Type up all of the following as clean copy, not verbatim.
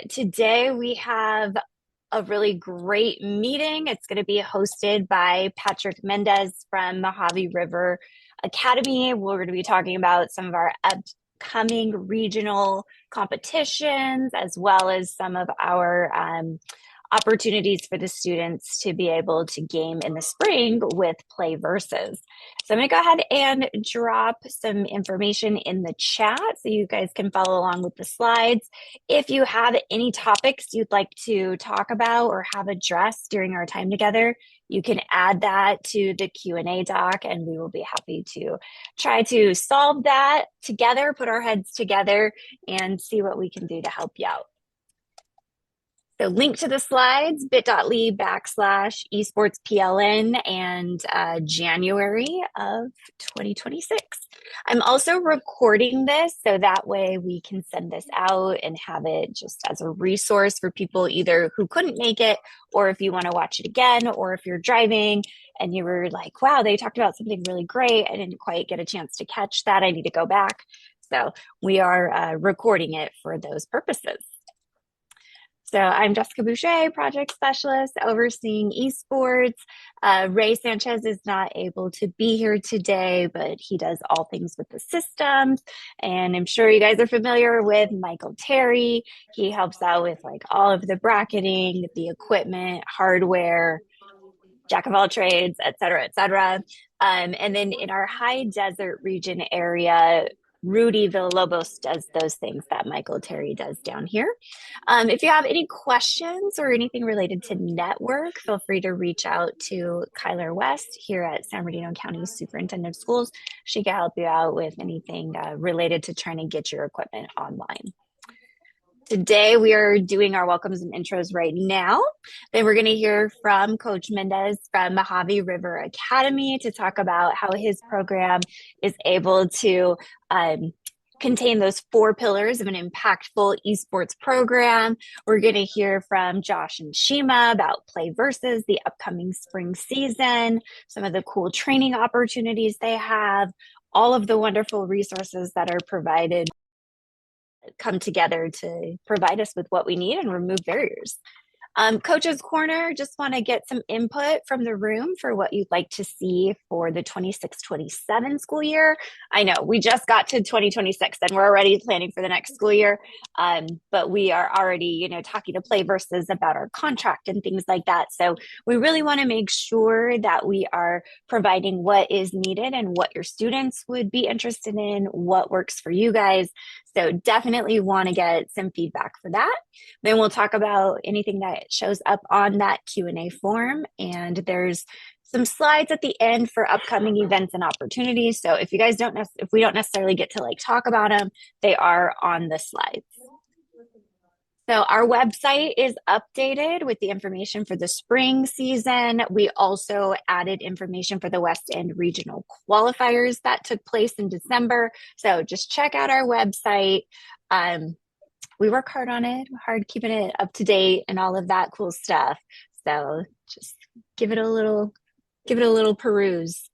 Today we have a really great meeting. It's going to be hosted by Patrick Mendez from Mojave River Academy. We're going to be talking about some of our upcoming regional competitions, as well as some of our opportunities for the students to be able to game in the spring with PlayVS. So I'm going to go ahead and drop some information in the chat so you guys can follow along with the slides. If you have any topics you'd like to talk about or have addressed during our time together, you can add that to the Q&A doc, and we will be happy to try to solve that together, put our heads together, and see what we can do to help you out. So link to the slides, bit.ly/esports PLN and January of 2026. I'm also recording this so that way we can send this out and have it just as a resource for people either who couldn't make it, or if you want to watch it again, or if you're driving and you were like, wow, they talked about something really great. I didn't quite get a chance to catch that. I need to go back. So we are recording it for those purposes. So I'm Jessica Boucher, project specialist overseeing esports. Ray Sanchez is not able to be here today, but he does all things with the systems. And I'm sure you guys are familiar with Michael Terry. He helps out with like all of the bracketing, the equipment, hardware, jack of all trades, et cetera, et cetera. And then in our high desert region area, Rudy Villalobos does those things that Michael Terry does down here. If you have any questions or anything related to network, feel free to reach out to Kyler West here at San Bernardino County Superintendent of Schools. She can help you out with anything related to trying to get your equipment online. Today, we are doing our welcomes and intros right now. Then we're going to hear from Coach Mendez from Mojave River Academy to talk about how his program is able to contain those 4 pillars of an impactful esports program. We're going to hear from Josh and Shima about PlayVS, the upcoming spring season, some of the cool training opportunities they have, all of the wonderful resources that are provided come together to provide us with what we need and remove barriers. Coach's Corner, just want to get some input from the room for what you'd like to see for the 26-27 school year. I know we just got to 2026 and we're already planning for the next school year, but we are already, talking to PlayVS about our contract and things like that. So we really want to make sure that we are providing what is needed and what your students would be interested in, what works for you guys. So definitely want to get some feedback for that. Then we'll talk about anything that shows up on that Q&A form. And there's some slides at the end for upcoming events and opportunities. So if you guys if we don't necessarily get to talk about them, they are on the slides. So our website is updated with the information for the spring season. We also added information for the West End regional qualifiers that took place in December. So just check out our website. We work hard on it, hard keeping it up to date and all of that cool stuff. So just give it a little peruse.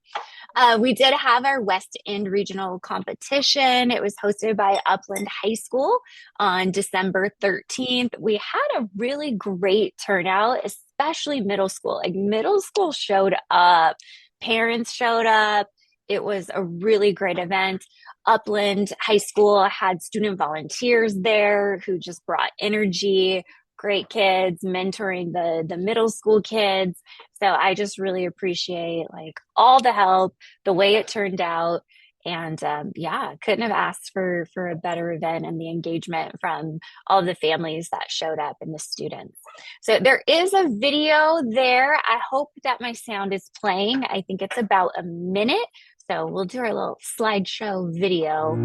We did have our West End regional competition. It was hosted by Upland High School on December 13th. We had a really great turnout, especially middle school. Middle school showed up, parents showed up. It was a really great event. Upland High School had student volunteers there who just brought energy, great kids, mentoring the middle school kids. So I just really appreciate all the help, the way it turned out. And couldn't have asked for a better event and the engagement from all of the families that showed up and the students. So there is a video there. I hope that my sound is playing. I think it's about a minute. So we'll do our little slideshow video.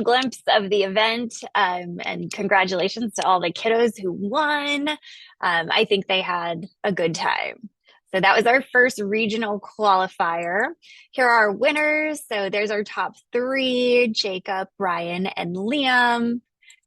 glimpse of the event, and congratulations to all the kiddos who won. I think they had a good time. So that was our first regional qualifier. Here are our winners. So there's our top three, Jacob, Ryan, and Liam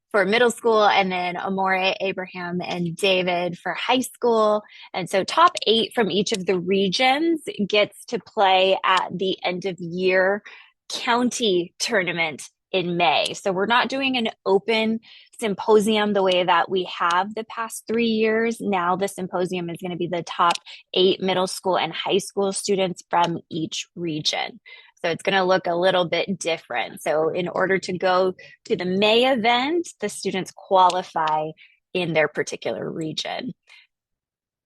for middle school, and then Amore, Abraham, and David for high school. And so top eight from each of the regions gets to play at the end of year county tournament in May. So we're not doing an open symposium the way that we have the past 3 years. Now the symposium is going to be the top eight middle school and high school students from each region. So it's going to look a little bit different. So in order to go to the May event, the students qualify in their particular region.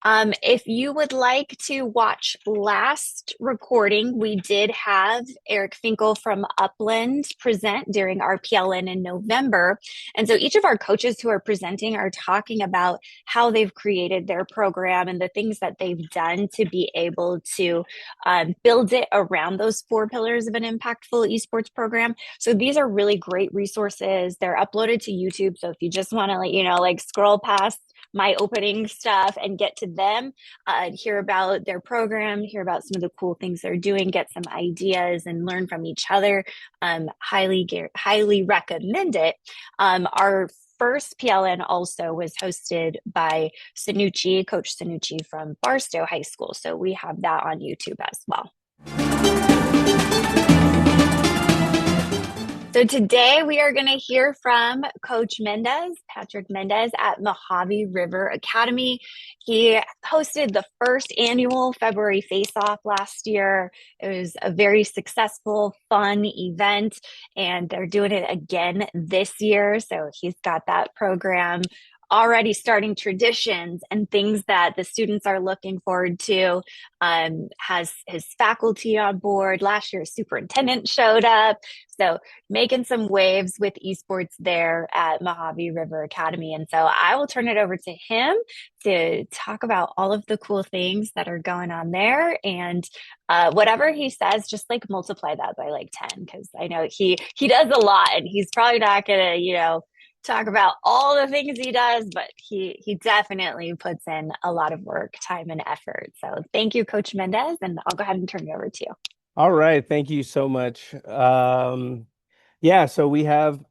If you would like to watch last recording, we did have Eric Finkel from Upland present during our PLN in November. And so each of our coaches who are presenting are talking about how they've created their program and the things that they've done to be able to build it around those four pillars of an impactful esports program. So these are really great resources. They're uploaded to YouTube. So if you just want to, like scroll past my opening stuff and get to them, hear about their program, hear about some of the cool things they're doing, get some ideas and learn from each other. Highly recommend it. Our first PLN also was hosted by Coach Sanucci from Barstow High School. So we have that on YouTube as well. So today we are going to hear from Coach Mendez, Patrick Mendez at Mojave River Academy. He hosted the first annual February Face-Off last year. It was a very successful, fun event, and they're doing it again this year. So he's got that program already starting traditions and things that the students are looking forward to. Has his faculty on board. Last year, superintendent showed up. So making some waves with esports there at Mojave River Academy. And so I will turn it over to him to talk about all of the cool things that are going on there. And whatever he says, just like multiply that by like 10, because I know he does a lot and he's probably not going to, talk about all the things he does, but he definitely puts in a lot of work, time, and effort. So thank you, Coach Mendez, and I'll go ahead and turn it over to you. All right, thank you so much. Yeah, so we have,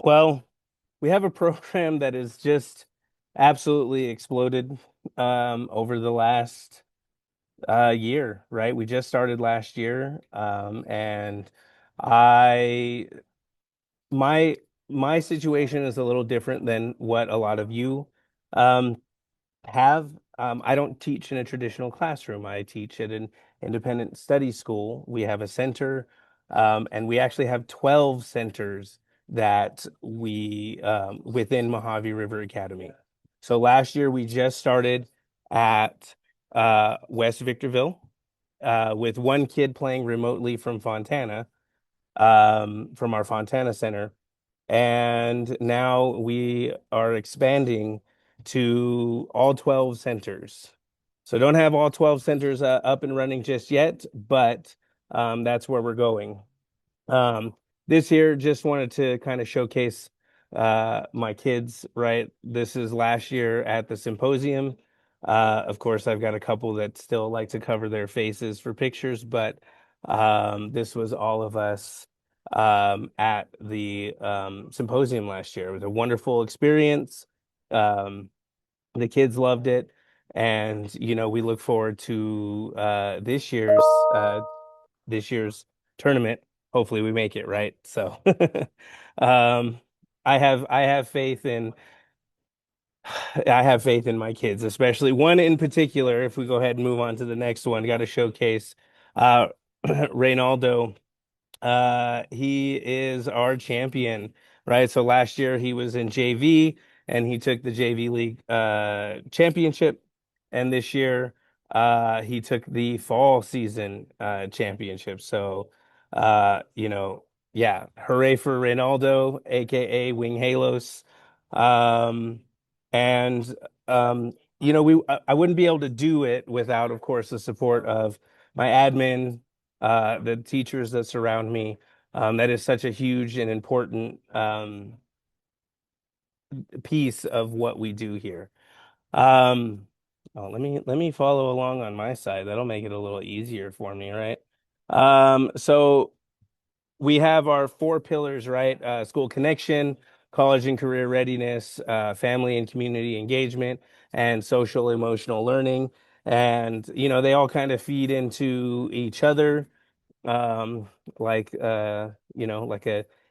well, we have a program that is just absolutely exploded over the last year, right? We just started last year, and I my my situation is a little different than what a lot of you um, have. I don't teach in a traditional classroom. I teach at an independent study school. We have a center, and we actually have 12 centers that we within Mojave River Academy. So last year we just started at West Victorville with one kid playing remotely from Fontana, from our Fontana Center. And now we are expanding to all 12 centers. So don't have all 12 centers up and running just yet, but that's where we're going. Um, this year, just wanted to kind of showcase my kids, right? This is last year at the symposium. Of course, I've got a couple that still like to cover their faces for pictures, but this was all of us at the symposium last year. It was a wonderful experience. The kids loved it, and we look forward to this year's tournament. Hopefully, we make it, right. So, um, I have faith in I have faith in my kids, especially one in particular. If we go ahead and move on to the next one, got to showcase uh, Reynaldo. He is our champion, right? So last year he was in JV and he took the JV League championship, and this year he took the fall season championship. So yeah, hooray for Reynaldo, aka Wing Halos. Um, and I wouldn't be able to do it without, of course, the support of my admin, the teachers that surround me. That is such a huge and important piece of what we do here. Um, oh, let me follow along on my side. That'll make it a little easier for me, right? So we have our four pillars, right? School connection, college and career readiness, family and community engagement, and social emotional learning. And, they all kind of feed into each other, um, like a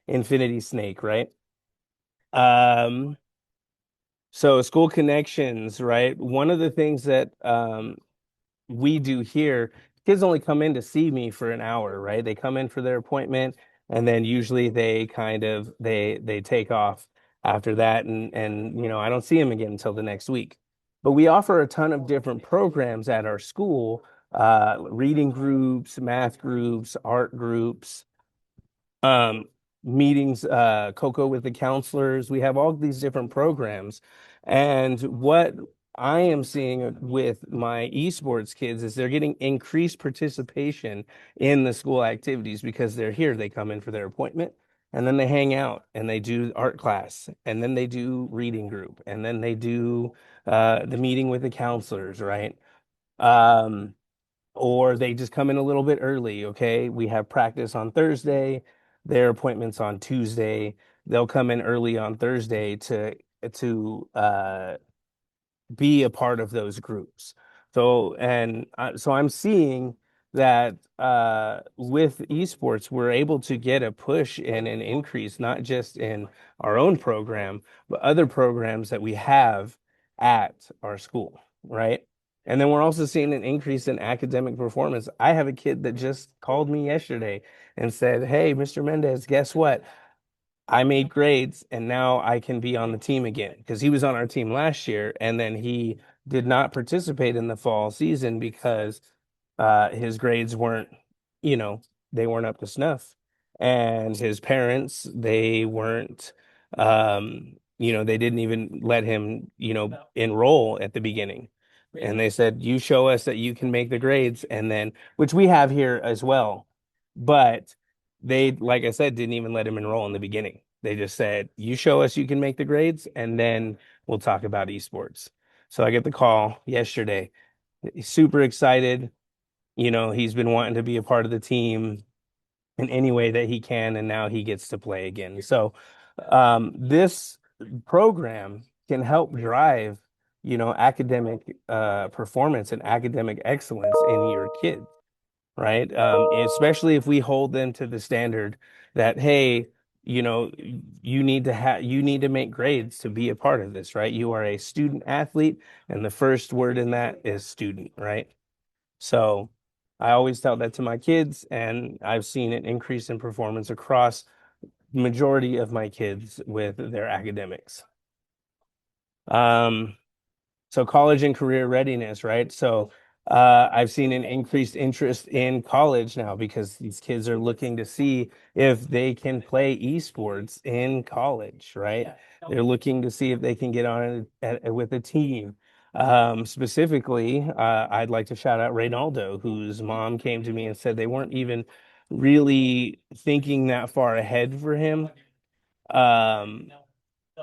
infinity snake, right? Um, so school connections, right? One of the things that we do here, kids only come in to see me for an hour, right? They come in for their appointment, and then usually they kind of they take off after that, and I don't see them again until the next week. But we offer a ton of different programs at our school, reading groups, math groups, art groups, um meetings, cocoa with the counselors. We have all these different programs, and what I am seeing with my esports kids is they're getting increased participation in the school activities because they're here. They come in for their appointment, and then they hang out and they do art class, and then they do reading group, and then they do the meeting with the counselors, right? um or they just come in a little bit early. Okay, we have practice on Thursday, their appointments on Tuesday. They'll come in early on Thursday to be a part of those groups. So I'm seeing that with esports, we're able to get a push and an increase, not just in our own program, but other programs that we have at our school, right? And then we're also seeing an increase in academic performance. I have a kid that just called me yesterday and said, "Hey, Mr. Mendez, guess what? I made grades and now I can be on the team again," because he was on our team last year and then he did not participate in the fall season because his grades weren't, you know, they weren't up to snuff. And his parents, they weren't, they didn't even let him, enroll at the beginning. And they said, "You show us that you can make the grades," and then, which we have here as well. But they, like I said, didn't even let him enroll in the beginning. They just said, "You show us you can make the grades, and then we'll talk about esports." So I get the call yesterday. He's super excited. He's been wanting to be a part of the team in any way that he can, and now he gets to play again. So this program can help drive, academic performance and academic excellence in your kids, right? Especially if we hold them to the standard that, hey, you need to make grades to be a part of this, right? You are a student athlete, and the first word in that is student, right? So I always tell that to my kids, and I've seen an increase in performance across the majority of my kids with their academics. Um, so college and career readiness, right? So I've seen an increased interest in college now because these kids are looking to see if they can play esports in college, right? They're looking to see if they can get on with a team. Specifically, I'd like to shout out Reynaldo, whose mom came to me and said they weren't even really thinking that far ahead for him. Um,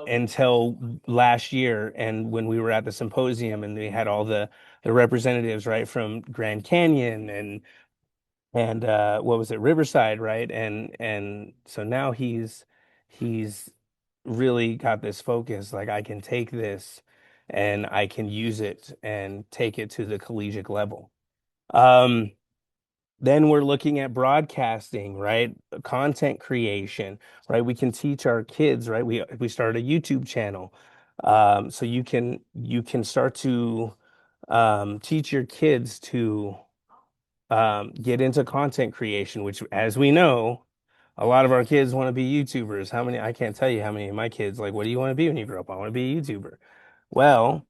until last year, and when we were at the symposium and we had all the representatives, right, from Grand Canyon and what was it, Riverside, right? And so now he's really got this focus, like, I can take this and I can use it and take it to the collegiate level. um then we're looking at broadcasting, right? Content creation, right? We can teach our kids, right? We start a YouTube channel. So you can start to teach your kids to get into content creation, which, as we know, a lot of our kids want to be YouTubers. I can't tell you how many of my kids, like, what do you want to be when you grow up? I want to be a YouTuber. Well,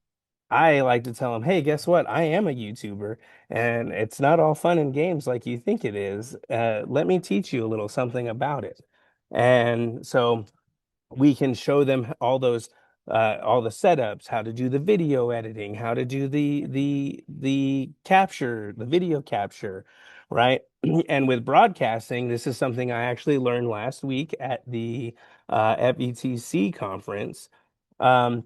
I like to tell them, "Hey, guess what? I am a YouTuber, and it's not all fun and games like you think it is. Let me teach you a little something about it." And so we can show them all the setups, how to do the video editing, how to do the capture, the video capture, right? And with broadcasting, this is something I actually learned last week at the FETC conference. Um,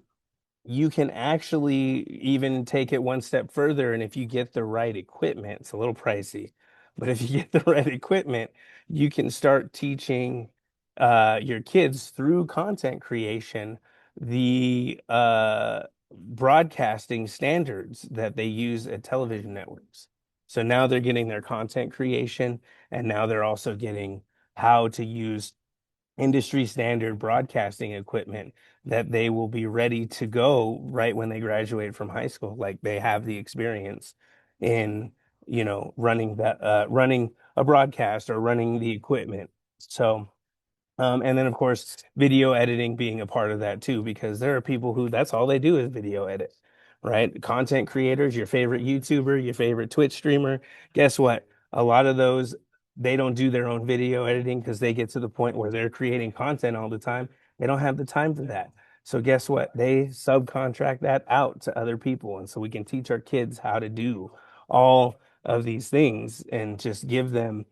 you can actually even take it one step further. And if you get the right equipment, it's a little pricey, but if you get the right equipment, you can start teaching your kids through content creation the broadcasting standards that they use at television networks. So now they're getting their content creation, and now they're also getting how to use industry standard broadcasting equipment that they will be ready to go right when they graduate from high school. Like they have the experience in, running a broadcast or running the equipment. So and then, of course, video editing being a part of that too, because there are people who that's all they do is video edit, right? Content creators, your favorite YouTuber, your favorite Twitch streamer. Guess what? A lot of those, they don't do their own video editing because they get to the point where they're creating content all the time. They don't have the time for that. So, guess what? They subcontract that out to other people. And so we can teach our kids how to do all of these things and just give them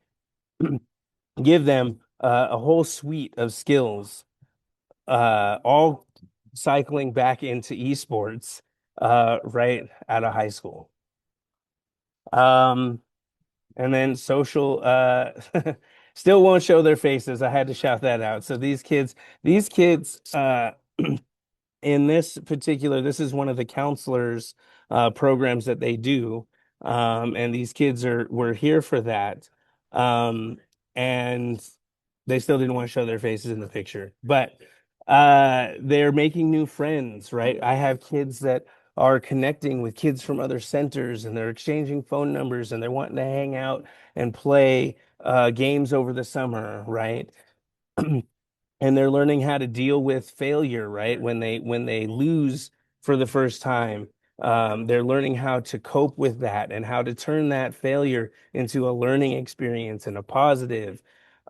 a whole suite of skills, all cycling back into esports, right out of high school. Um, and then social, still won't show their faces. I had to shout that out. So these kids, in this particular, this is one of the counselors programs that they do. And these kids were here for that. Um, and they still didn't want to show their faces in the picture, but they're making new friends, right? I have kids that are connecting with kids from other centers and they're exchanging phone numbers and they're wanting to hang out and play games over the summer, right? And they're learning how to deal with failure, right? When they lose for the first time, they're learning how to cope with that and how to turn that failure into a learning experience and a positive.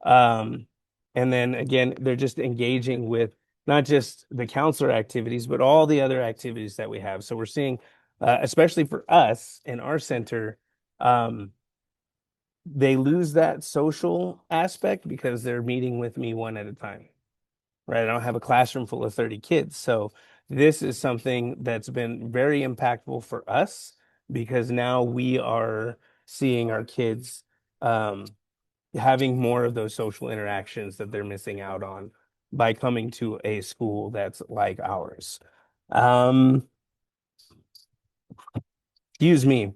Um, and then again, they're just engaging with not just the counselor activities, but all the other activities that we have. So we're seeing, especially for us in our center, um, they lose that social aspect because they're meeting with me one at a time, right? I don't have a classroom full of 30 kids. So this is something that's been very impactful for us because now we are seeing our kids having more of those social interactions that they're missing out on by coming to a school that's like ours. Um, Excuse me.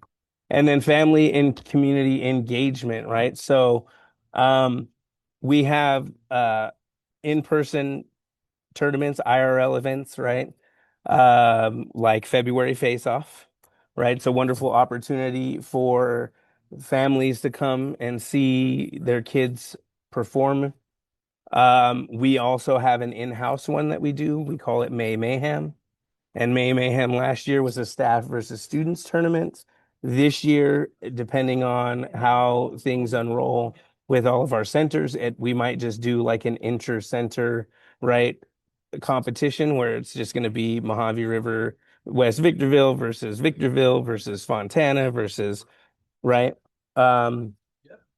And then family and community engagement, right? So um, we have in-person tournaments, IRL events, right? Like February Face Off, right? It's a wonderful opportunity for families to come and see their kids perform. We also have an in-house one that we do. We call it May Mayhem. And May Mayhem last year was a staff versus students tournament. This year, depending on how things unroll with all of our centers, we might just do like an inter-center, right, competition where it's just going to be Mojave River, West Victorville versus Fontana versus, right. Um,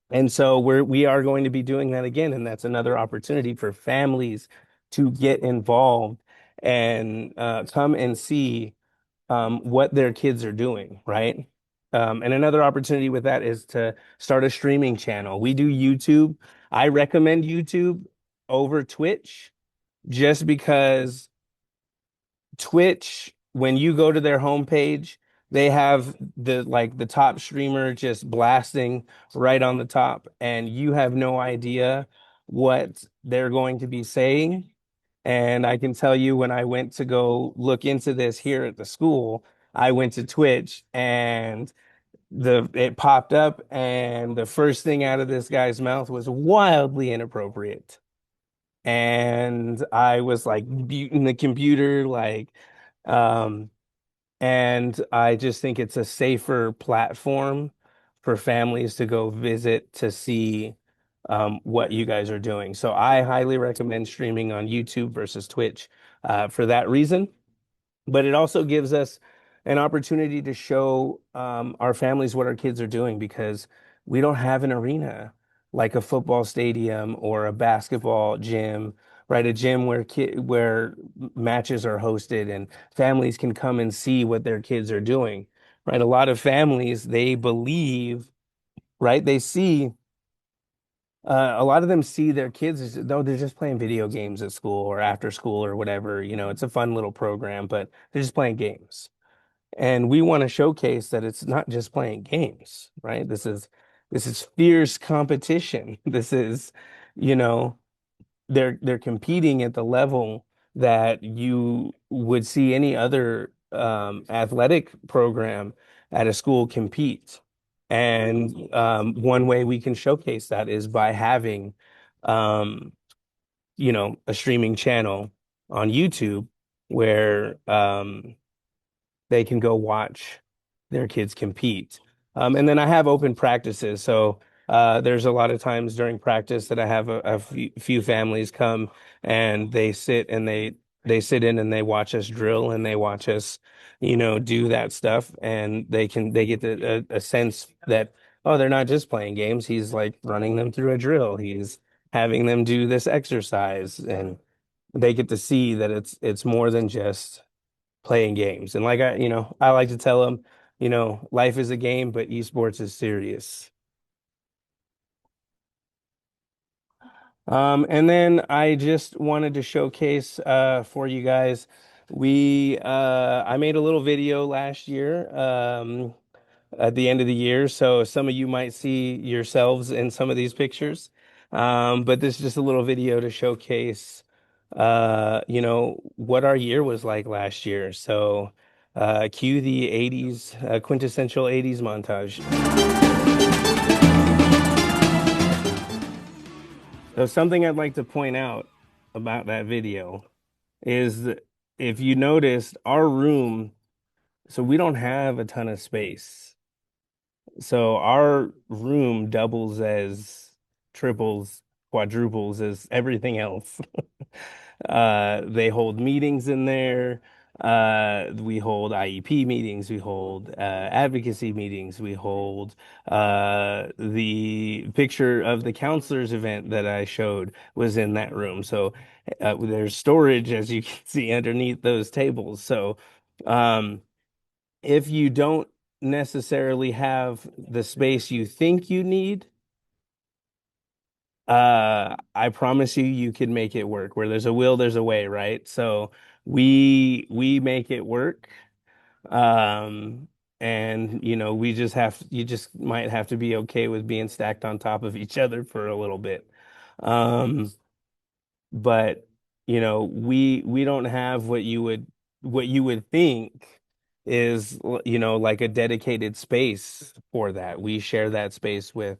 and so we are going to be doing that again, and that's another opportunity for families to get involved and come and see what their kids are doing, right? And another opportunity with that is to start a streaming channel. We do YouTube. I recommend YouTube over Twitch just because Twitch, when you go to their homepage, they have the top streamer just blasting right on the top, and you have no idea what they're going to be saying. And I can tell you when I went to go look into this here at the school, I went to Twitch and the it popped up and the first thing out of this guy's mouth was wildly inappropriate. And I was like muting the computer, um, and I just think it's a safer platform for families to go visit to see what you guys are doing. So I highly recommend streaming on YouTube versus Twitch for that reason. But it also gives us an opportunity to show our families what our kids are doing because we don't have an arena like a football stadium or a basketball gym, right? A gym where matches are hosted and families can come and see what their kids are doing, right? A lot of families, they believe, right? A lot of them see their kids as though they're just playing video games at school or after school or whatever. It's a fun little program, but they're just playing games. And we want to showcase that it's not just playing games, right? This is fierce competition. This is, you know, they're competing at the level that you would see any other athletic program at a school compete. And one way we can showcase that is by having, um, a streaming channel on YouTube where they can go watch their kids compete. And then I have open practices. So there's a lot of times during practice that I have a few families come and they sit in and they watch us drill and they watch us, do that stuff. And they get a sense that, oh, they're not just playing games. He's like running them through a drill. He's having them do this exercise, and they get to see that it's more than just playing games. And like I like to tell them, life is a game, but esports is serious. And then I just wanted to showcase for you guys, I made a little video last year at the end of the year, so some of you might see yourselves in some of these pictures. But this is just a little video to showcase what our year was like last year. So cue the 80s, quintessential 80s montage. So something I'd like to point out about that video is that if you noticed our room, so we don't have a ton of space. So our room doubles as triples, quadruples as everything else. They hold meetings in there. We hold IEP meetings, we hold advocacy meetings, we hold the picture of the counselors event that I showed was in that room. So there's storage, as you can see, underneath those tables. So um, if you don't necessarily have the space you think you need, I promise you, you can make it work. Where there's a will, there's a way, right? So we make it work. Um, and you just might have to be okay with being stacked on top of each other for a little bit. Um, but we don't have what you would think is like a dedicated space for that. We share that space with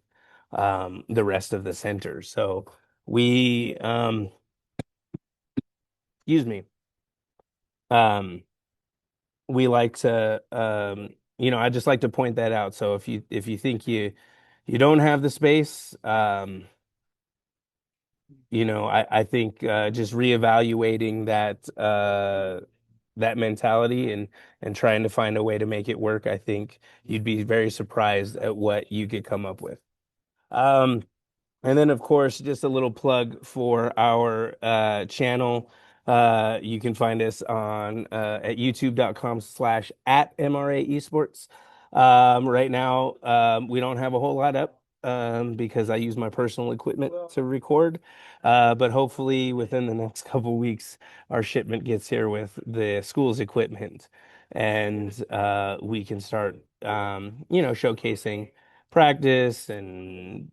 the rest of the center. So we excuse me, um we like to I just like to point that out. So if you think you don't have the space, I think just reevaluating that mentality and trying to find a way to make it work, I think you'd be very surprised at what you could come up with. Um, And then, of course, just a little plug for our channel. You can find us on at youtube.com/at MRA Esports. Right now, we don't have a whole lot up because I use my personal equipment to record. But hopefully, within the next couple weeks, our shipment gets here with the school's equipment, and we can start, showcasing practice and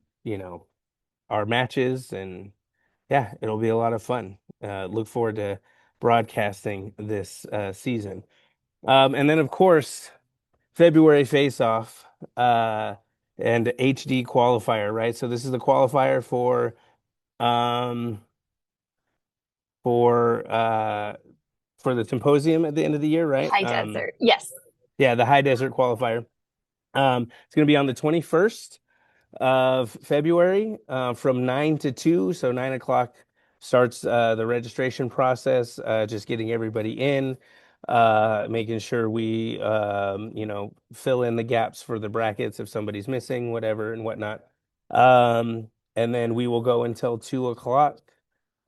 our matches, and yeah, it'll be a lot of fun. Look forward to broadcasting this season. And then of course, February face-off and HD qualifier, right? So this is the qualifier um for uh for the symposium at the end of the year, right? High desert. Yes. Yeah, the high desert qualifier. It's going to be on the 21st of February from 9 to 2. So 9 o'clock starts the registration process, just getting everybody in. making sure we, fill in the gaps for the brackets if somebody's missing, whatever and whatnot. And then we will go until 2 o'clock.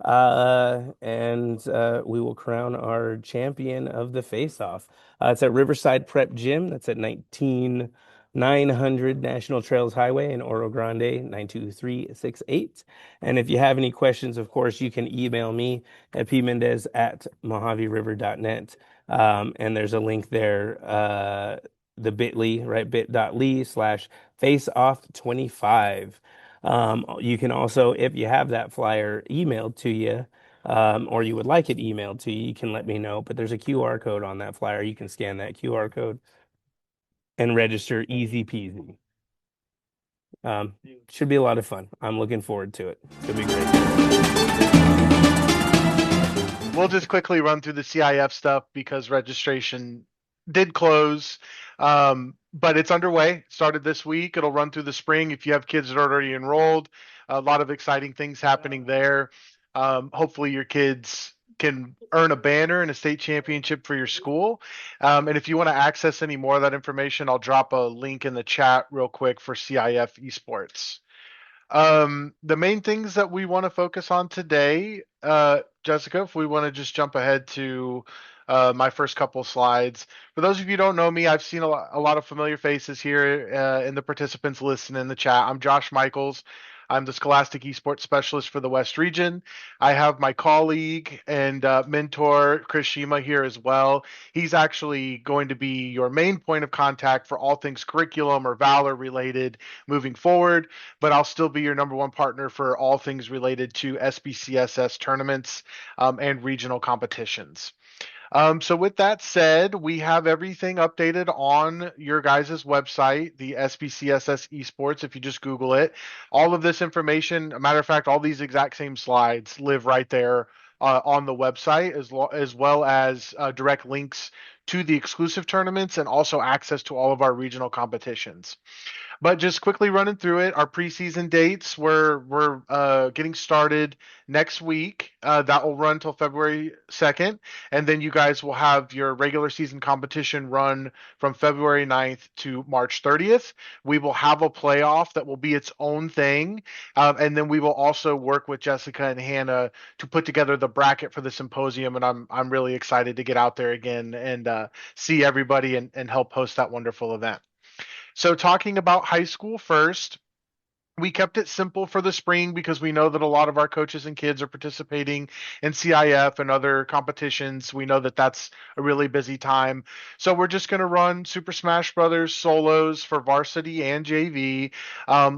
And we will crown our champion of the face-off. It's at Riverside Prep Gym. That's at 19900 National Trails Highway in Oro Grande, 92368. And if you have any questions, of course, you can email me at pmendez@mojaveriver.net. And there's a link there, the bit.ly, right? bit.ly/faceoff25. You can also, if you have that flyer emailed to you, or you would like it emailed to you, you can let me know. But there's a QR code on that flyer. You can scan that QR code and register easy peasy. Should be a lot of fun. I'm looking forward to it. It's gonna be great. We'll just quickly run through the CIF stuff because registration did close, but it's underway. Started this week. It'll run through the spring. If you have kids that are already enrolled, a lot of exciting things happening there. Hopefully your kids can earn a banner and a state championship for your school. And if you want to access any more of that information, I'll drop a link in the chat real quick for CIF Esports. The main things that we want to focus on today, Jessica, if we want to just jump ahead to my first couple slides. For those of you who don't know me, I've seen a lot of familiar faces here in the participants listen in the chat. I'm Josh Michaels. I'm the Scholastic Esports Specialist for the West Region. I have my colleague and mentor, Chris Shima, here as well. He's actually going to be your main point of contact for all things curriculum or Valor related moving forward, but I'll still be your number one partner for all things related to SBCSS tournaments and regional competitions. So with that said, we have everything updated on your guys' website, the SBCSS Esports, if you just Google it. All of this information, a matter of fact, all these exact same slides live right there on the website, as well as direct links to the exclusive tournaments and also access to all of our regional competitions. But just quickly running through it, our preseason dates, we're getting started next week. That will run till February 2nd. And then you guys will have your regular season competition run from February 9th to March 30th. We will have a playoff that will be its own thing. And then we will also work with Jessica and Hannah to put together the bracket for the symposium. And I'm really excited to get out there again and see everybody and help host that wonderful event. So talking about high school first, we kept it simple for the spring because we know that a lot of our coaches and kids are participating in CIF and other competitions. We know that that's a really busy time. So we're just going to run Super Smash Brothers solos for varsity and JV,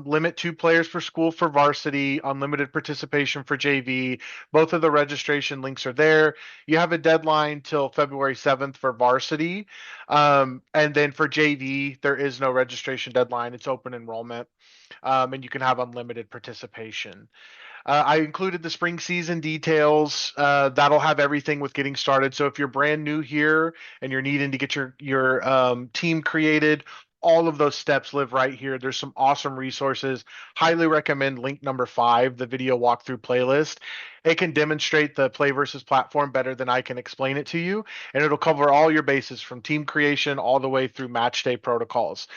limit 2 players per school for varsity, unlimited participation for JV. Both of the registration links are there. You have a deadline till February 7th for varsity. And then for JV, there is no registration deadline. It's open enrollment. And you can have unlimited participation. I included the spring season details. That'll have everything with getting started. So if you're brand new here and you're needing to get your team created, all of those steps live right here. There's some awesome resources. Highly recommend link number 5, the video walkthrough playlist. It can demonstrate the play versus platform better than I can explain it to you, and it'll cover all your bases from team creation all the way through match day protocols.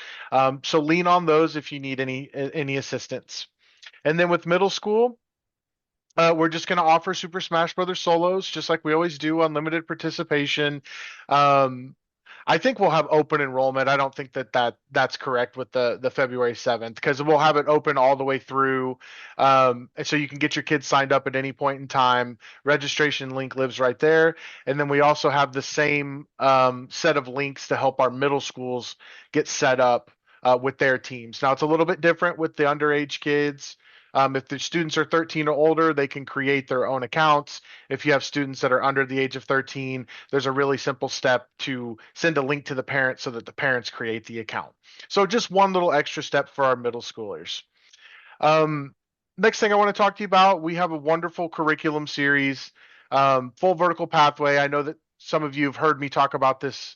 So lean on those if you need any assistance. And then with middle school, we're just going to offer Super Smash Brothers solos, just like we always do, unlimited participation. I think we'll have open enrollment. I don't think that's correct with the February 7th, because we'll have it open all the way through. So you can get your kids signed up at any point in time. Registration link lives right there. And then we also have the same set of links to help our middle schools get set up with their teams. Now, it's a little bit different with the underage kids. If the students are 13 or older, they can create their own accounts. If you have students that are under the age of 13, there's a really simple step to send a link to the parents so that the parents create the account. So just one little extra step for our middle schoolers. Next thing I want to talk to you about, we have a wonderful curriculum series, full vertical pathway. I know that some of you have heard me talk about this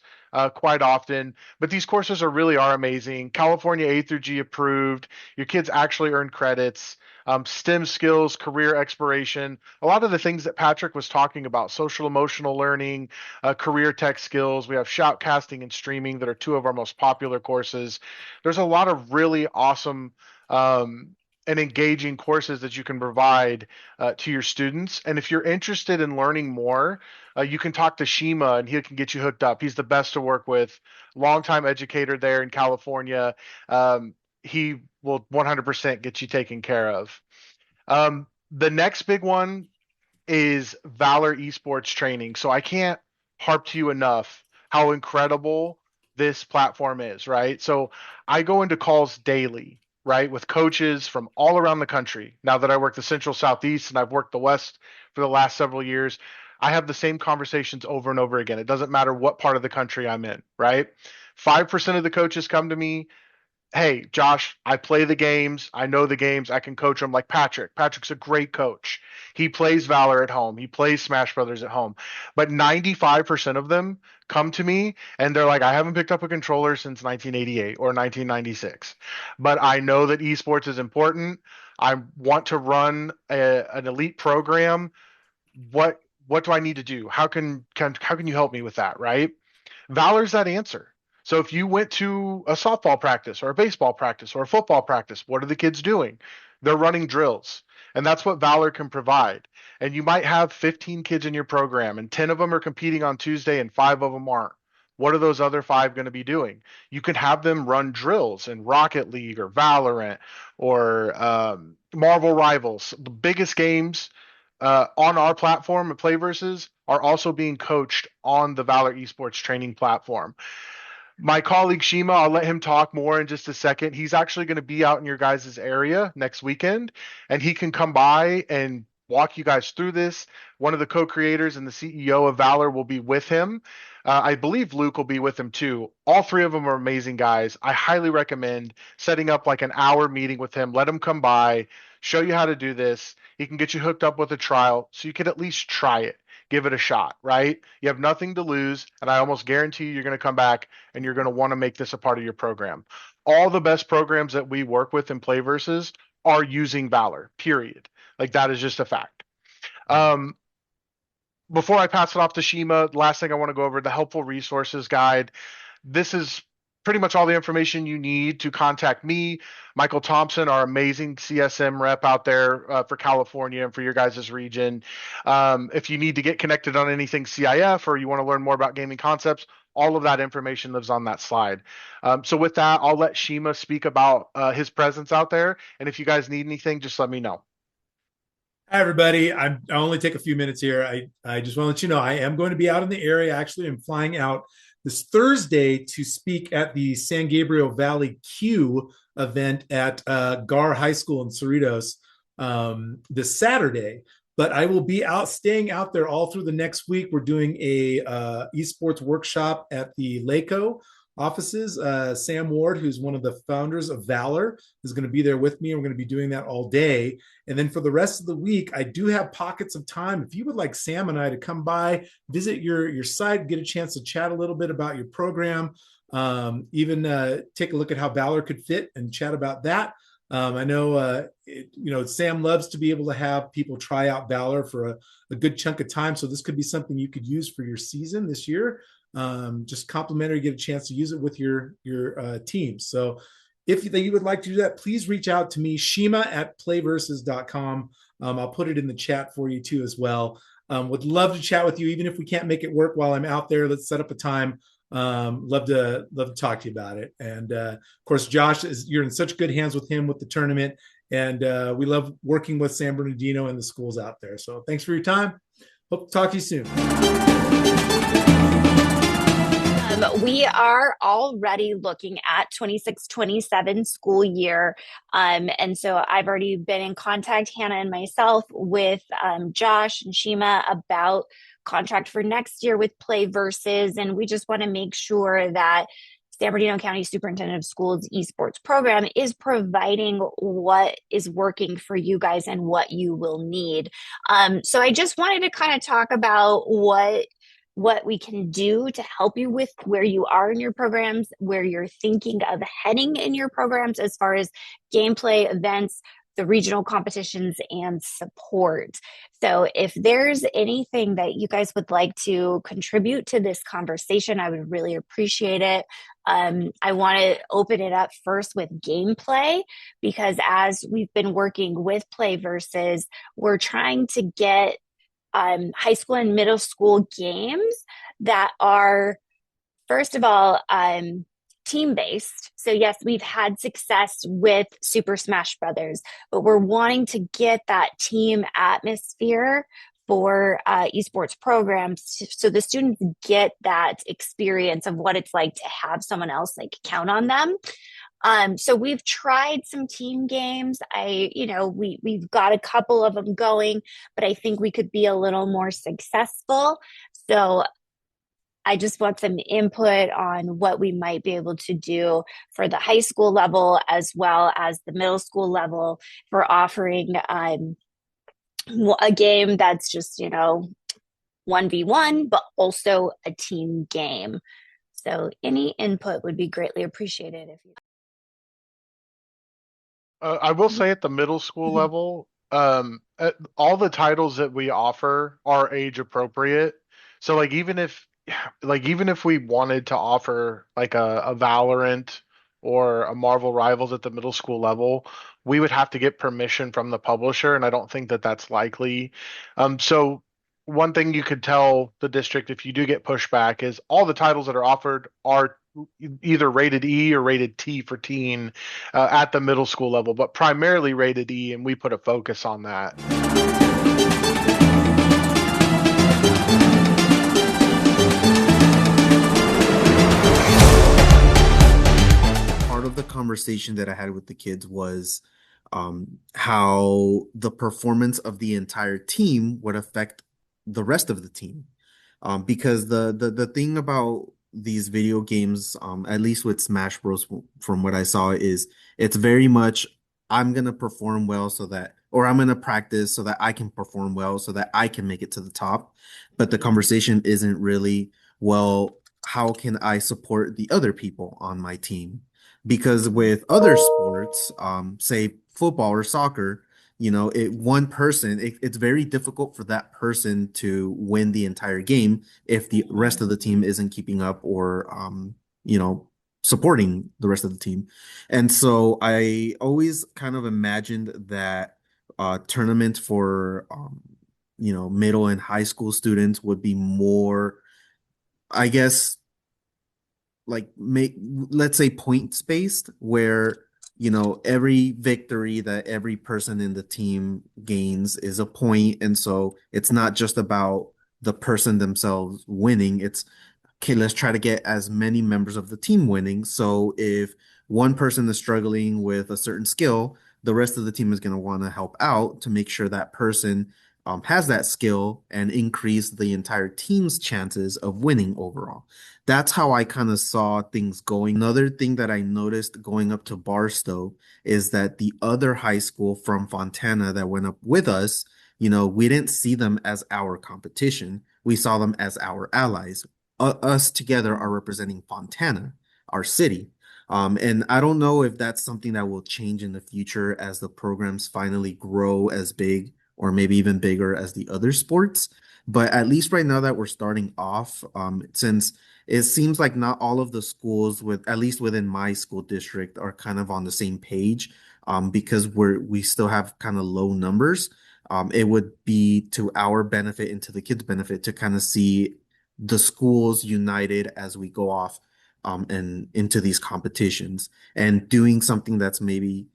quite often. But these courses really are amazing. California A through G approved. Your kids actually earn credits. STEM skills, career exploration, a lot of the things that Patrick was talking about, social emotional learning, career tech skills. We have shoutcasting and streaming that are two of our most popular courses. There's a lot of really awesome and engaging courses that you can provide to your students. And if you're interested in learning more, you can talk to Shima and he can get you hooked up. He's the best to work with, longtime educator there in California. He will 100% get you taken care of. The next big one is Valor Esports training. So I can't harp to you enough how incredible this platform is, right? So I go into calls daily, right, with coaches from all around the country. Now that I work the Central Southeast and I've worked the West for the last several years, I have the same conversations over and over again. It doesn't matter what part of the country I'm in, right? 5% of the coaches come to me, hey, Josh, I play the games. I know the games. I can coach them like Patrick. Patrick's a great coach. He plays Valor at home. He plays Smash Brothers at home. But 95% of them come to me and they're like, I haven't picked up a controller since 1988 or 1996. But I know that esports is important. I want to run an elite program. What do I need to do? How can you help me with that, right? Valor's that answer. So if you went to a softball practice or a baseball practice or a football practice, what are the kids doing? They're running drills. And that's what Valor can provide. And you might have 15 kids in your program and 10 of them are competing on Tuesday and 5 of them aren't. What are those other 5 going to be doing? You can have them run drills in Rocket League or Valorant or Marvel Rivals. The biggest games on our platform at PlayVS are also being coached on the Valor Esports training platform. My colleague Shima, I'll let him talk more in just a second. He's actually going to be out in your guys' area next weekend, and he can come by and walk you guys through this. One of the co-creators and the CEO of Valor will be with him. I believe Luke will be with him too. All 3 of them are amazing guys. I highly recommend setting up like an hour meeting with him. Let him come by, show you how to do this. He can get you hooked up with a trial so you can at least try it. Give it a shot, right? You have nothing to lose, and I almost guarantee you're going to come back and you're going to want to make this a part of your program. All the best programs that we work with in PlayVS are using Valor, period. Like that is just a fact. Before I pass it off to Shima, the last thing I want to go over, the helpful resources guide. This is pretty much all the information you need to contact me, Michael Thompson, our amazing CSM rep out there for California and for your guys' region. If you need to get connected on anything CIF or you want to learn more about gaming concepts, all of that information lives on that slide. So with that, I'll let Shima speak about his presence out there. And if you guys need anything, just let me know. Hi, everybody. I only take a few minutes here. I just want to let you know I am going to be out in the area. Actually, I'm flying out this Thursday to speak at the San Gabriel Valley Q event at Gar High School in Cerritos this Saturday. But I will be staying out there all through the next week. We're doing a esports workshop at the LACO offices. Sam Ward, who's one of the founders of Valor, is going to be there with me. We're going to be doing that all day. And then for the rest of the week, I do have pockets of time. If you would like Sam and I to come by, visit your site, get a chance to chat a little bit about your program, even take a look at how Valor could fit and chat about that. I know, Sam loves to be able to have people try out Valor for a good chunk of time. So this could be something you could use for your season this year. Just complimentary, get a chance to use it with your team. So if you would like to do that, please reach out to me, shima@playversus.com. I'll put it in the chat for you too as well. Would love to chat with you, even if we can't make it work while I'm out there. Let's set up a time. Love to talk to you about it. And of course, Josh, you're in such good hands with him with the tournament. And we love working with San Bernardino and the schools out there. So thanks for your time. Hope to talk to you soon. We are already looking at 26-27 school year. And so I've already been in contact, Hannah and myself, with Josh and Shima about contract for next year with PlayVS. And we just want to make sure that San Bernardino County Superintendent of Schools esports program is providing what is working for you guys and what you will need. So I just wanted to kind of talk about what what we can do to help you with where you are in your programs, where you're thinking of heading in your programs as far as gameplay, events, the regional competitions, and support. So if there's anything that you guys would like to contribute to this conversation, I would really appreciate it. I want to open it up first with gameplay, because as we've been working with PlayVS, we're trying to get high school and middle school games that are, first of all, team-based. So yes, we've had success with Super Smash Brothers, but we're wanting to get that team atmosphere for esports programs, so the students get that experience of what it's like to have someone else like count on them. So we've tried some team games. We've got a couple of them going, but I think we could be a little more successful. So I just want some input on what we might be able to do for the high school level as well as the middle school level for offering a game that's just, 1v1, but also a team game. So any input would be greatly appreciated. I will say at the middle school level, all the titles that we offer are age appropriate. So even if we wanted to offer like a Valorant or a Marvel Rivals at the middle school level, we would have to get permission from the publisher, and I don't think that that's likely. So one thing you could tell the district if you do get pushback is all the titles that are offered are either rated E or rated T for teen at the middle school level, but primarily rated E, and we put a focus on that. Part of the conversation that I had with the kids was how the performance of the entire team would affect the rest of the team. Because the thing about these video games, at least with Smash Bros, from what I saw, is it's very much I'm gonna perform well or I'm gonna practice so that I can perform well so that I can make it to the top. But the conversation isn't really, well, how can I support the other people on my team? Because with other sports, say football or soccer, one person, it's very difficult for that person to win the entire game if the rest of the team isn't keeping up or, supporting the rest of the team. And so I always kind of imagined that tournament for, middle and high school students would be more, I guess, let's say points based, where every victory that every person in the team gains is a point. And so it's not just about the person themselves winning. It's, okay, let's try to get as many members of the team winning. So if one person is struggling with a certain skill, the rest of the team is going to want to help out to make sure that person has that skill and increase the entire team's chances of winning overall. That's how I kind of saw things going. Another thing that I noticed going up to Barstow is that the other high school from Fontana that went up with us, we didn't see them as our competition. We saw them as our allies. Us together are representing Fontana, our city. And I don't know if that's something that will change in the future as the programs finally grow as big or maybe even bigger as the other sports. But at least right now that we're starting off, since it seems like not all of the schools, at least within my school district, are kind of on the same page, because we still have kind of low numbers. It would be to our benefit and to the kids' benefit to kind of see the schools united as we go off and into these competitions, and doing something that's maybe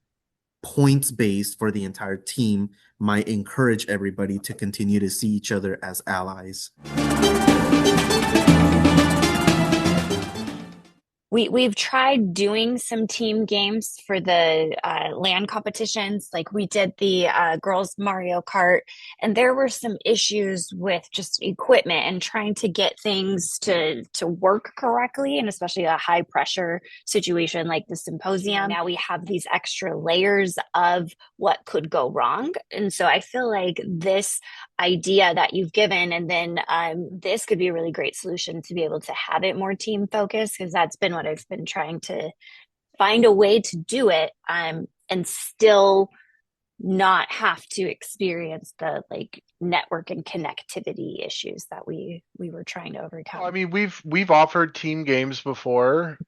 points based for the entire team might encourage everybody to continue to see each other as allies. we've tried doing some team games for the land competitions. Like we did the girls Mario Kart, and there were some issues with just equipment and trying to get things to work correctly, and especially a high pressure situation like the symposium. Now we have these extra layers of what could go wrong, and so I feel like this idea that you've given, and then this could be a really great solution to be able to have it more team focused, because that's been what I've been trying to find a way to do it, and still not have to experience the like network and connectivity issues that we were trying to overcome. I mean, we've offered team games before.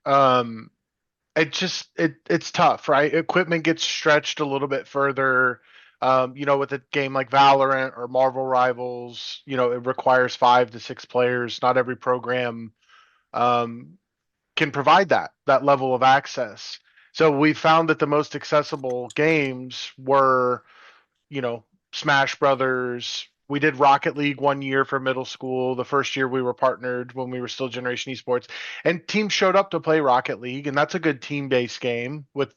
It's tough, right? Equipment gets stretched a little bit further. With a game like Valorant or Marvel Rivals, it requires 5 to 6 players. Not every program can provide that level of access. So we found that the most accessible games were, Smash Brothers. We did Rocket League one year for middle school. The first year we were partnered when we were still Generation Esports, and teams showed up to play Rocket League, and that's a good team-based game with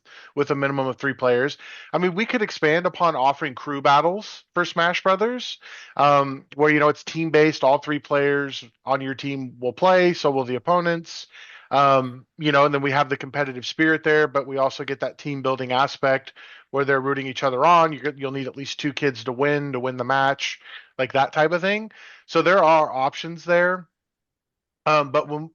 a minimum of 3 players. I mean, we could expand upon offering crew battles for Smash Brothers, where it's team-based. All 3 players on your team will play, so will the opponents. And then we have the competitive spirit there, but we also get that team building aspect where they're rooting each other on. You'll need at least 2 kids to win the match, like that type of thing. So there are options there. But when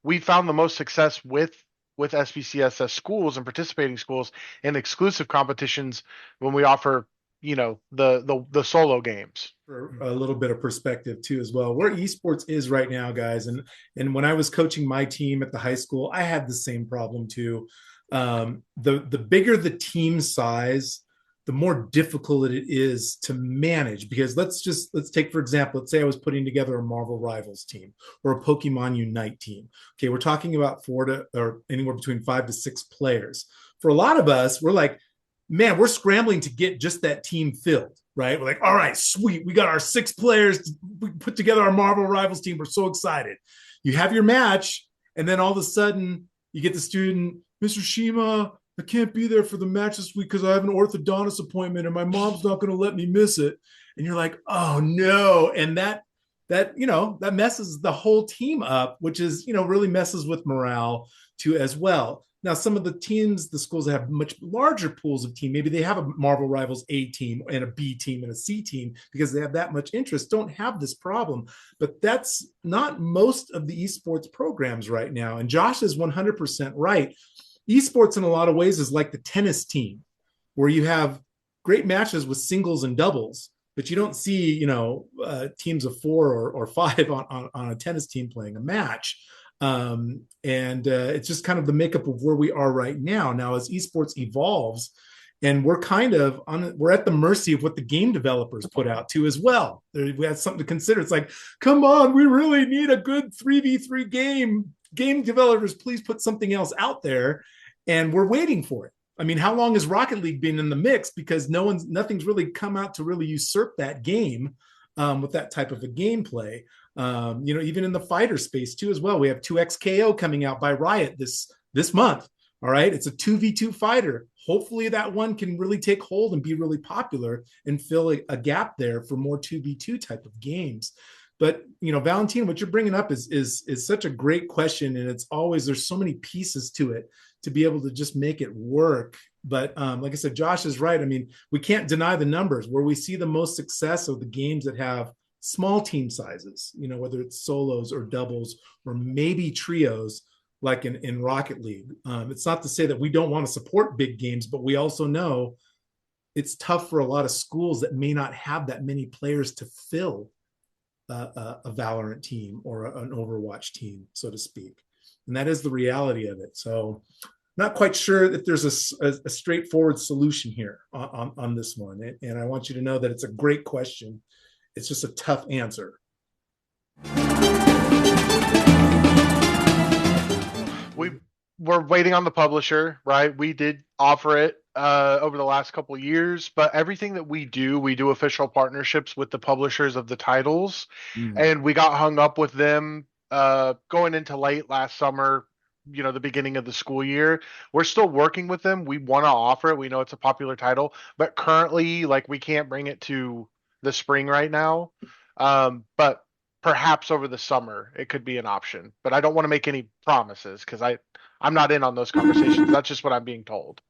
we found the most success with SBCSS schools and participating schools in exclusive competitions when we offer, the solo games. For a little bit of perspective too, as well, where esports is right now, guys. And when I was coaching my team at the high school, I had the same problem too. The bigger the team size, the more difficult it is to manage, because let's take, for example, let's say I was putting together a Marvel Rivals team or a Pokemon Unite team. Okay, we're talking about 4 to or anywhere between 5 to 6 players. For a lot of us, we're like, man, we're scrambling to get just that team filled, right? We're like, all right, sweet, we got our 6 players. We put together our Marvel Rivals team. We're so excited. You have your match, and then all of a sudden you get the student, Mr. Shima, I can't be there for the match this week because I have an orthodontist appointment and my mom's not going to let me miss it. And you're like, oh no. And that messes the whole team up, which is, really messes with morale too as well. Now, some of the teams, the schools that have much larger pools of team, maybe they have a Marvel Rivals A team and a B team and a C team because they have that much interest, don't have this problem. But that's not most of the esports programs right now. And Josh is 100% right. Esports in a lot of ways is like the tennis team, where you have great matches with singles and doubles, but you don't see, teams of 4 or 5 on a tennis team playing a match. It's just kind of the makeup of where we are right now. Now, as esports evolves, and we're at the mercy of what the game developers put out too as well. We have something to consider. It's like, come on, we really need a good 3v3 game. Game developers, please put something else out there. And we're waiting for it. I mean, how long has Rocket League been in the mix? Because nothing's really come out to really usurp that game with that type of a gameplay. Even in the fighter space too as well. We have 2XKO coming out by Riot this month. All right, it's a 2v2 fighter. Hopefully that one can really take hold and be really popular and fill a gap there for more 2v2 type of games. But Valentine, what you're bringing up is such a great question, and there's so many pieces to it to be able to just make it work. But like I said, Josh is right. I mean, we can't deny the numbers. Where we see the most success of the games that have small team sizes, whether it's solos or doubles or maybe trios, like in Rocket League. It's not to say that we don't want to support big games, but we also know it's tough for a lot of schools that may not have that many players to fill a Valorant team or an Overwatch team, so to speak. And that is the reality of it. So not quite sure if there's a straightforward solution here on this one. And I want you to know that it's a great question. It's just a tough answer. We're waiting on the publisher, right? We did offer it over the last couple of years, but everything that we do official partnerships with the publishers of the titles. And we got hung up with them going into late last summer, the beginning of the school year. We're still working with them. We want to offer it. We know it's a popular title, but currently, like, we can't bring it to the spring right now. But perhaps over the summer it could be an option. But I don't want to make any promises because I'm not in on those conversations. That's just what I'm being told.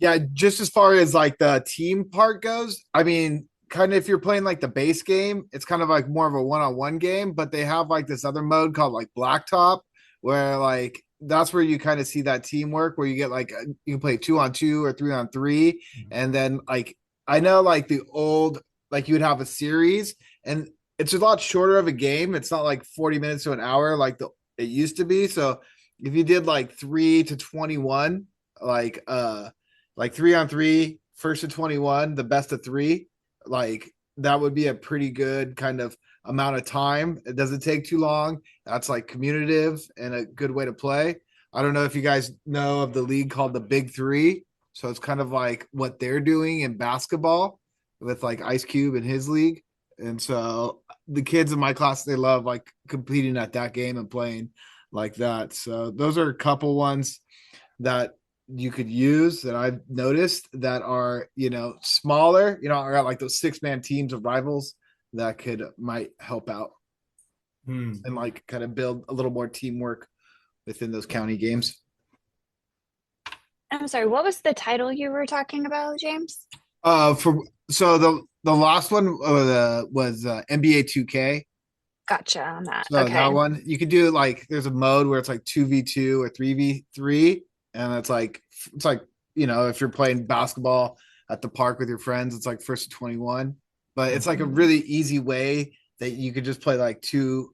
Yeah, just as far as like the team part goes, I mean, kind of if you're playing like the base game, it's kind of like more of a one-on-one game, but they have like this other mode called like blacktop where like that's where you kind of see that teamwork where you get like you can play 2-on-2 or 3-on-3, and then like I know like the old like you would have a series and it's a lot shorter of a game. It's not like 40 minutes to an hour it used to be. So if you did like 3 to 21, like 3-on-3, first to 21, the best of three, like that would be a pretty good kind of amount of time. It doesn't take too long. That's like commutative and a good way to play. I don't know if you guys know of the league called the Big Three. So it's kind of like what they're doing in basketball with like Ice Cube and his league. And so the kids in my class, they love like competing at that game and playing like that. So those are a couple ones that you could use that I've noticed that are, smaller, I got like those 6-man teams of rivals that might help out and like kind of build a little more teamwork within those county games. I'm sorry, what was the title you were talking about, James? So the last one was NBA 2K. Gotcha on that. So Okay. that one you could do like there's a mode where it's like 2v2 or 3v3, and it's like if you're playing basketball at the park with your friends, it's like first to 21. But it's like a really easy way that you could just play like two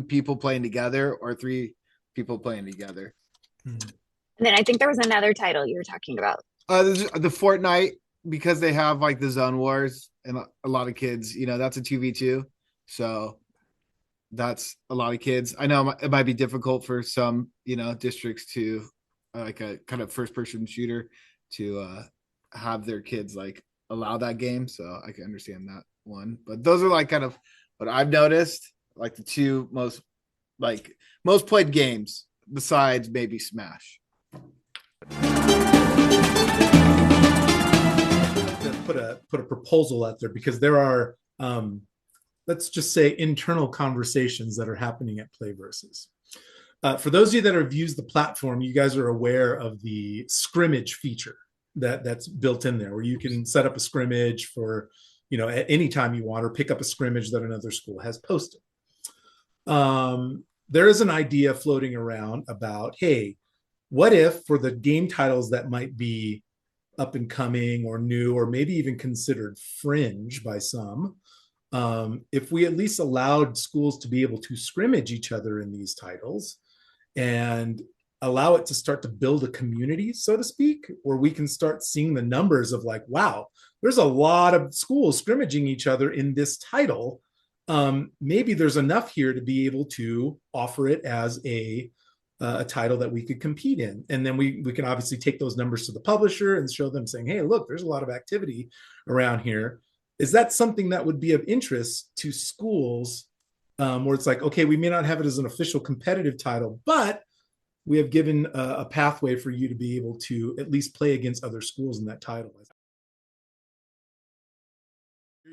people playing together or 3 people playing together. And then I think there was another title you were talking about. The Fortnite, because they have like the zone wars and a lot of kids, that's a 2v2. So that's a lot of kids. I know it might be difficult for some, districts to like a kind of first person shooter to have their kids like allow that game. So I can understand that one. But those are like kind of what I've noticed, like the two most played games besides maybe Smash. Put a proposal out there because there are let's just say internal conversations that are happening at PlayVS. For those of you that have used the platform, you guys are aware of the scrimmage feature that's built in there, where you can set up a scrimmage for, at any time you want, or pick up a scrimmage that another school has posted. There is an idea floating around about, hey, what if for the game titles that might be up and coming or new, or maybe even considered fringe by some, if we at least allowed schools to be able to scrimmage each other in these titles and allow it to start to build a community, so to speak, where we can start seeing the numbers of like, wow, there's a lot of schools scrimmaging each other in this title. Maybe there's enough here to be able to offer it as a title that we could compete in. And then we can obviously take those numbers to the publisher and show them saying, hey, look, there's a lot of activity around here. Is that something that would be of interest to schools where it's like, okay, we may not have it as an official competitive title, but we have given a pathway for you to be able to at least play against other schools in that title.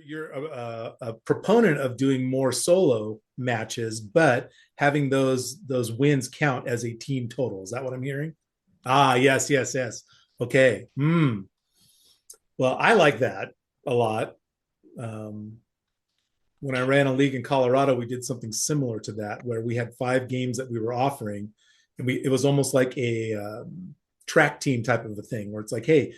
You're a proponent of doing more solo matches, but having those wins count as a team total. Is that what I'm hearing? Yes. Okay. Well, I like that a lot. When I ran a league in Colorado, we did something similar to that, where we had 5 games that we were offering, and it was almost like a track team type of a thing, where it's like, hey,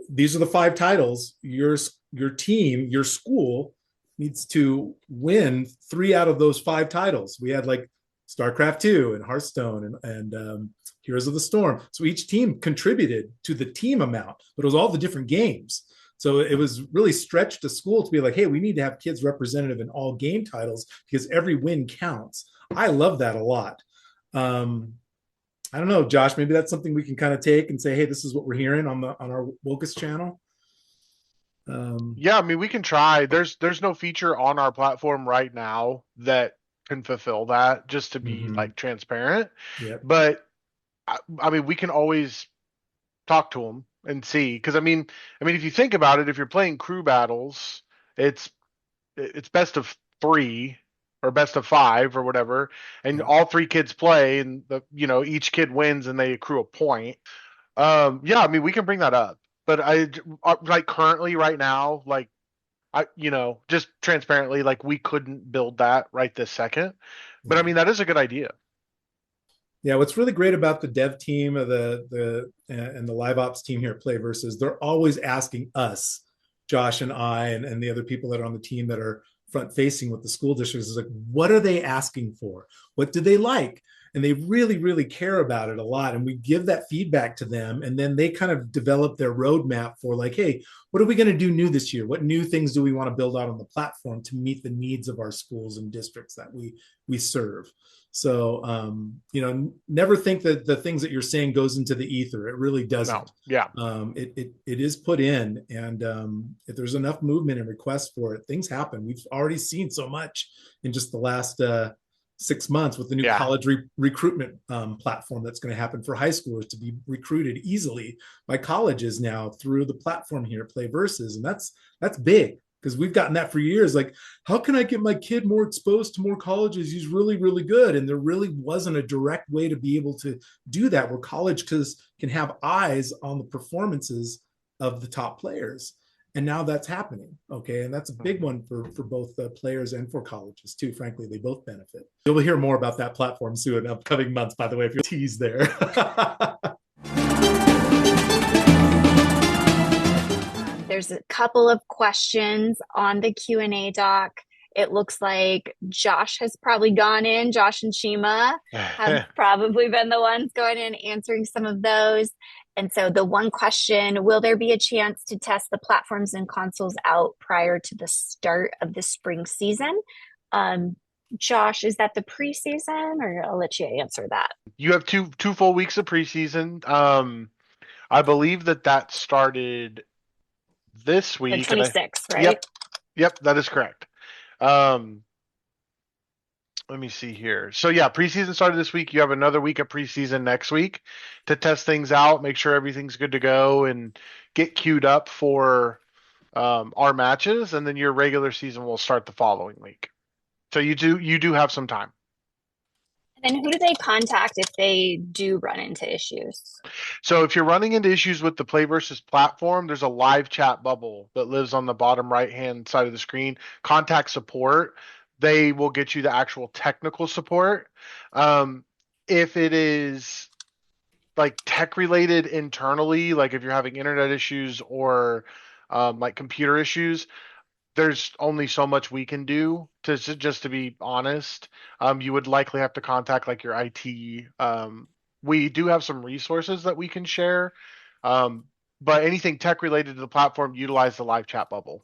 these are the 5 titles. Your team, your school needs to win 3 out of those 5 titles. We had like StarCraft 2 and Hearthstone and Heroes of the Storm. So each team contributed to the team amount, but it was all the different games. So it was really stretched a school to be like, hey, we need to have kids representative in all game titles because every win counts. I love that a lot. I don't know, Josh, maybe that's something we can kind of take and say, hey, this is what we're hearing on our Wokus channel. Yeah, I mean, we can try. There's no feature on our platform right now that can fulfill that, just to be Mhm. like transparent. Yep. But I mean, we can always talk to them and see. Because if you think about it, if you're playing crew battles, it's best of 3 or best of 5 or whatever, and Yep. all 3 kids play, and each kid wins and they accrue a point. Yeah, I mean, we can bring that up, but like currently right now, like just transparently, like we couldn't build that right this second. But I Yeah. mean, that is a good idea. Yeah, what's really great about the dev team of the and the live ops team here at PlayVS is they're always asking us, Josh and I, and the other people that are on the team that are front facing with the school districts, is like, what are they asking for? What do they like? And they really, really care about it a lot. And we give that feedback to them, and then they kind of develop their roadmap for like, hey, what are we going to do new this year? What new things do we want to build out on the platform to meet the needs of our schools and districts that we serve? So, never think that the things that you're saying goes into the ether. It really No, doesn't. yeah, It is put in, and if there's enough movement and requests for it, things happen. We've already seen so much in just the last 6 months with the new yeah, college recruitment platform that's going to happen for high schoolers to be recruited easily by colleges now through the platform here at PlayVS, and that's big because we've gotten that for years. Like, how can I get my kid more exposed to more colleges? He's really, really good. And there really wasn't a direct way to be able to do that where college can have eyes on the performances of the top players. And now that's happening. Okay. And that's a big one for both the players and for colleges too. Frankly, they both benefit. You'll hear more about that platform soon in upcoming months, by the way, if you're teased there. There's a couple of questions on the Q&A doc. It looks like Josh has probably gone in. Josh and Shima have probably been the ones going in answering some of those. And so the one question, will there be a chance to test the platforms and consoles out prior to the start of the spring season? Josh, is that the preseason, or I'll let you answer that? You have two full weeks of preseason. I believe that started this The week, and 26th, right? yep, that is correct. Um, let me see here. So yeah, preseason started this week. You have another week of preseason next week to test things out, make sure everything's good to go, and get queued up for our matches, and then your regular season will start the following week. So you do have some time. And who do they contact if they do run into issues? So if you're running into issues with the PlayVS platform, there's a live chat bubble that lives on the bottom right-hand side of the screen. Contact support. They will get you the actual technical support. If it is like tech related internally, like if you're having internet issues or like computer issues, there's only so much we can do just to be honest. You would likely have to contact like your IT. We do have some resources that we can share, but anything tech related to the platform, utilize the live chat bubble.